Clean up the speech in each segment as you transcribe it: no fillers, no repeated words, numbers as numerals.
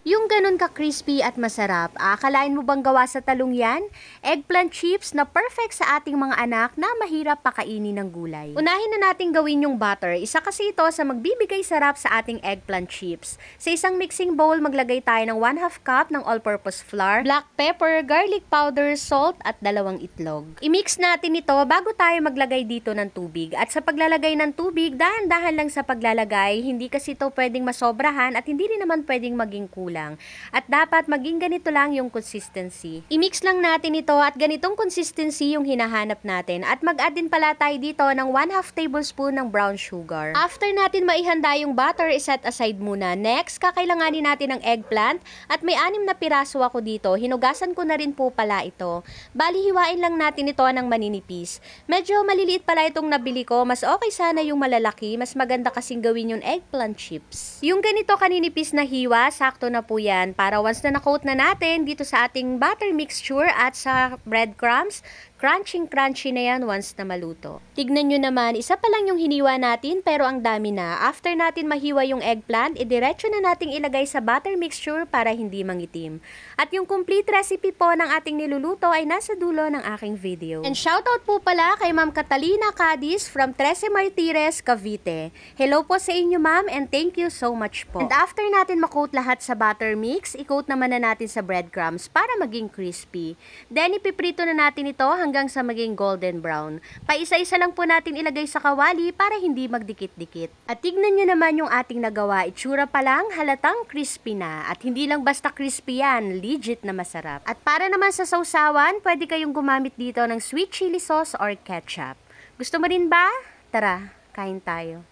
Yung ganun ka-crispy at masarap, akalain mo bang gawa sa talong yan? Eggplant chips na perfect sa ating mga anak na mahirap pakainin ng gulay. Unahin na natin gawin yung butter. Isa kasi ito sa magbibigay sarap sa ating eggplant chips. Sa isang mixing bowl, maglagay tayo ng 1/2 cup ng all-purpose flour, black pepper, garlic powder, salt at 2 itlog. I-mix natin ito bago tayo maglagay dito ng tubig. At sa paglalagay ng tubig, dahan-dahan lang sa paglalagay, hindi kasi ito pwedeng masobrahan at hindi rin naman pwedeng maging kulang. At dapat maging ganito lang yung consistency. I-mix lang natin ito at ganitong consistency yung hinahanap natin. At mag-add din pala tayo dito ng 1/2 tablespoon ng brown sugar. After natin maihanda yung butter, iset aside muna. Next, kakailanganin natin ng eggplant at may 6 na piraso ako dito. Hinugasan ko na rin po pala ito. Bali, hiwain lang natin ito ng maninipis. Medyo maliliit pala itong nabili ko. Mas okay sana yung malalaki. Mas maganda kasing gawin yung eggplant chips. Yung ganito kaninipis na hiwa, sakto na po yan para once na na-coat na natin dito sa ating butter mixture at sa breadcrumbs, crunchy na yan once na maluto. Tignan nyo naman, isa pa lang yung hiniwa natin pero ang dami na. After natin mahiwa yung eggplant, idiretso na nating ilagay sa butter mixture para hindi mangitim. At yung complete recipe po ng ating niluluto ay nasa dulo ng aking video. And shoutout po pala kay Ma'am Catalina Cadiz from Trece Martires, Cavite. Hello po sa inyo ma'am and thank you so much po. And after natin ma-coat lahat sa butter mix, i-coat naman na natin sa breadcrumbs para maging crispy. Then ipiprito na natin ito hanggang sa maging golden brown. Paisa-isa lang po natin ilagay sa kawali para hindi magdikit-dikit. At tignan nyo naman yung ating nagawa. Itsura pa lang, halatang crispy na. At hindi lang basta crispy yan, legit na masarap. At para naman sa sausawan, pwede kayong gumamit dito ng sweet chili sauce or ketchup. Gusto mo rin ba? Tara, kain tayo.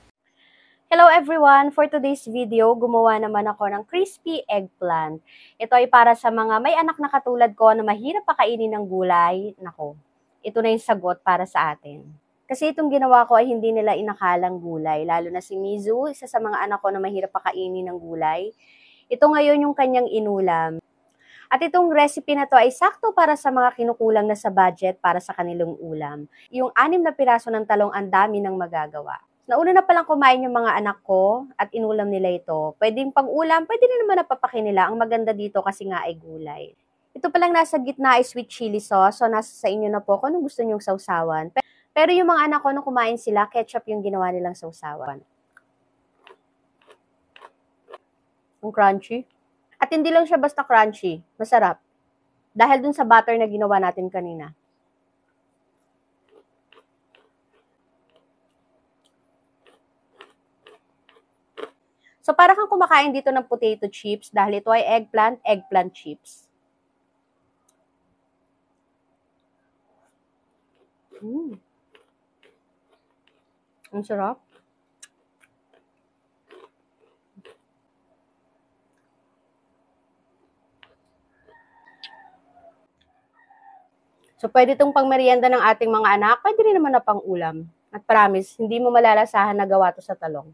Hello everyone! For today's video, gumawa naman ako ng crispy eggplant. Ito ay para sa mga may anak na katulad ko na mahirap pakainin ng gulay. Nako, ito na yung sagot para sa atin. Kasi itong ginawa ko ay hindi nila inakalang gulay. Lalo na si Mizu, isa sa mga anak ko na mahirap pakainin ng gulay. Ito ngayon yung kanyang inulam. At itong recipe na to ay sakto para sa mga kinukulang na sa budget para sa kanilang ulam. Yung 6 na piraso ng talong ang dami ng magagawa. Nauna na palang kumain yung mga anak ko at inulam nila ito. Pwedeng pang-ulam, pwede rin naman napapaki nila. Ang maganda dito kasi nga ay gulay. Ito palang nasa gitna ay sweet chili sauce. So nasa sa inyo na po kung anong gusto nyong sausawan. Pero yung mga anak ko nung kumain sila, ketchup yung ginawa nilang sausawan. Ang crunchy. At hindi lang siya basta crunchy. Masarap. Dahil dun sa butter na ginawa natin kanina. So, para kang kumakain dito ng potato chips dahil ito ay eggplant chips. Ang sarap. So, pwede itong pangmerienda ng ating mga anak. Pwede rin naman na pang-ulam. At promise, hindi mo malalasahan na gawa to sa talong.